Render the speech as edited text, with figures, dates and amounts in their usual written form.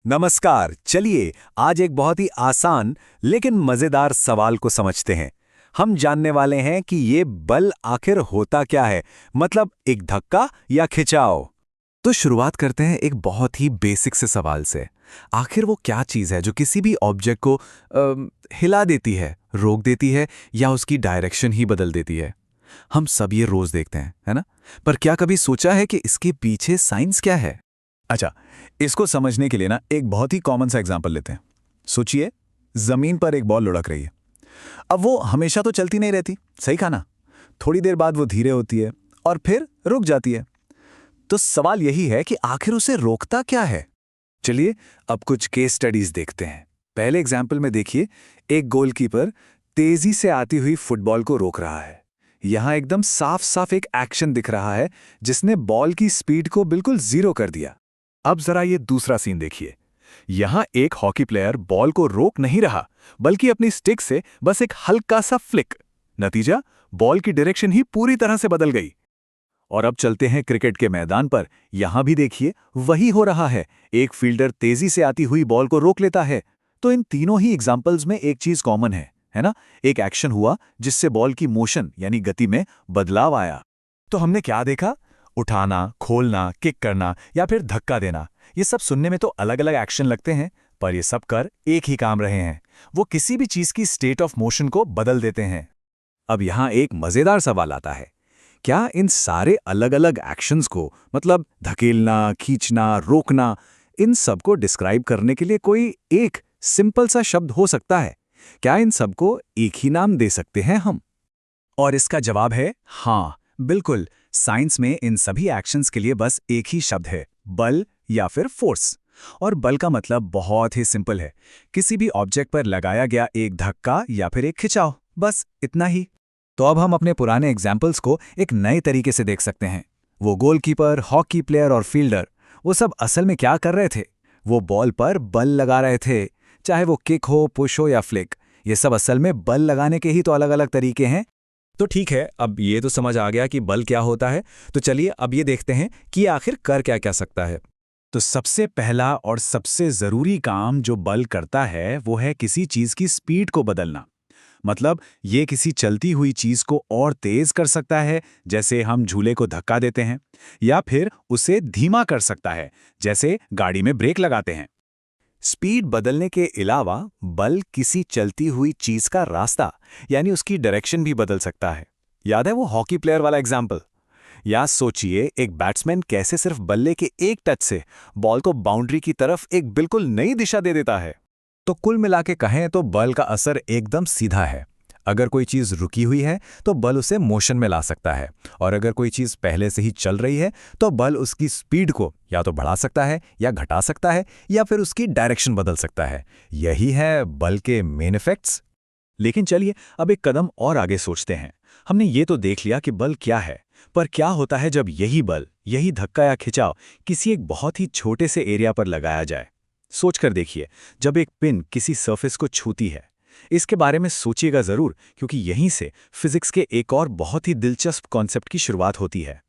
नमस्कार। चलिए आज एक बहुत ही आसान लेकिन मजेदार सवाल को समझते हैं। हम जानने वाले हैं कि ये बल आखिर होता क्या है, मतलब एक धक्का या खिंचाव। तो शुरुआत करते हैं एक बहुत ही बेसिक से सवाल से। आखिर वो क्या चीज़ है जो किसी भी ऑब्जेक्ट को हिला देती है, रोक देती है या उसकी डायरेक्शन ही बदल देती है? हम सब ये रोज देखते हैं, है ना? पर क्या कभी सोचा है कि इसके पीछे साइंस क्या है? अच्छा, इसको समझने के लिए ना एक बहुत ही कॉमन सा एग्जांपल लेते हैं। सोचिए, जमीन पर एक बॉल लुढ़क रही है। अब वो हमेशा तो चलती नहीं रहती, सही कहा ना? थोड़ी देर बाद वो धीरे होती है और फिर रुक जाती है। तो सवाल यही है कि आखिर उसे रोकता क्या है? चलिए अब कुछ केस स्टडीज देखते हैं। पहले एग्जाम्पल में देखिए, एक गोलकीपर तेजी से आती हुई फुटबॉल को रोक रहा है। यहां एकदम साफ साफ एक एक्शन दिख रहा है जिसने बॉल की स्पीड को बिल्कुल जीरो कर दिया। अब जरा ये दूसरा सीन देखिए। यहां एक हॉकी प्लेयर बॉल को रोक नहीं रहा, बल्कि अपनी स्टिक से बस एक हल्का सा फ्लिक। नतीजा, बॉल की डायरेक्शन ही पूरी तरह से बदल गई। और अब चलते हैं क्रिकेट के मैदान पर। यहां भी देखिए, वही हो रहा है। एक फील्डर तेजी से आती हुई बॉल को रोक लेता है। तो इन तीनों ही एग्जाम्पल्स में एक चीज कॉमन है ना? एक एक्शन हुआ जिससे बॉल की मोशन यानी गति में बदलाव आया। तो हमने क्या देखा? उठाना, खोलना, किक करना या फिर धक्का देना, ये सब सुनने में तो अलग अलग एक्शन लगते हैं, पर ये सब कर एक ही काम रहे हैं। वो किसी भी चीज की स्टेट ऑफ मोशन को बदल देते हैं। अब यहाँ एक मजेदार सवाल आता है, क्या इन सारे अलग अलग एक्शंस को, मतलब धकेलना, खींचना, रोकना, इन सब को डिस्क्राइब करने के लिए कोई एक सिंपल सा शब्द हो सकता है? क्या इन सबको एक ही नाम दे सकते हैं हम? और इसका जवाब है हाँ, बिल्कुल। साइंस में इन सभी एक्शंस के लिए बस एक ही शब्द है, बल या फिर फोर्स। और बल का मतलब बहुत ही सिंपल है, किसी भी ऑब्जेक्ट पर लगाया गया एक धक्का या फिर एक खिंचाव, बस इतना ही। तो अब हम अपने पुराने एग्जाम्पल्स को एक नए तरीके से देख सकते हैं। वो गोलकीपर, हॉकी प्लेयर और फील्डर, वो सब असल में क्या कर रहे थे? वो बॉल पर बल लगा रहे थे। चाहे वो किक हो, पुश हो या फ्लिक, ये सब असल में बल लगाने के ही तो अलग अलग तरीके हैं। तो ठीक है, अब ये तो समझ आ गया कि बल क्या होता है। तो चलिए अब ये देखते हैं कि आखिर कर क्या क्या सकता है। तो सबसे पहला और सबसे जरूरी काम जो बल करता है वो है किसी चीज की स्पीड को बदलना। मतलब ये किसी चलती हुई चीज को और तेज कर सकता है, जैसे हम झूले को धक्का देते हैं, या फिर उसे धीमा कर सकता है, जैसे गाड़ी में ब्रेक लगाते हैं। स्पीड बदलने के अलावा बल किसी चलती हुई चीज का रास्ता यानी उसकी डायरेक्शन भी बदल सकता है। याद है वो हॉकी प्लेयर वाला एग्जाम्पल? या सोचिए, एक बैट्समैन कैसे सिर्फ बल्ले के एक टच से बॉल को बाउंड्री की तरफ एक बिल्कुल नई दिशा दे देता है। तो कुल मिला के कहें तो बल का असर एकदम सीधा है। अगर कोई चीज रुकी हुई है तो बल उसे मोशन में ला सकता है, और अगर कोई चीज पहले से ही चल रही है तो बल उसकी स्पीड को या तो बढ़ा सकता है या घटा सकता है, या फिर उसकी डायरेक्शन बदल सकता है। यही है बल के मेन इफेक्ट्स। लेकिन चलिए अब एक कदम और आगे सोचते हैं। हमने ये तो देख लिया कि बल क्या है, पर क्या होता है जब यही बल, यही धक्का या खिंचाव किसी एक बहुत ही छोटे से एरिया पर लगाया जाए? सोचकर देखिए, जब एक पिन किसी सरफेस को छूती है। इसके बारे में सोचिएगा जरूर, क्योंकि यहीं से फिजिक्स के एक और बहुत ही दिलचस्प कॉन्सेप्ट की शुरुआत होती है।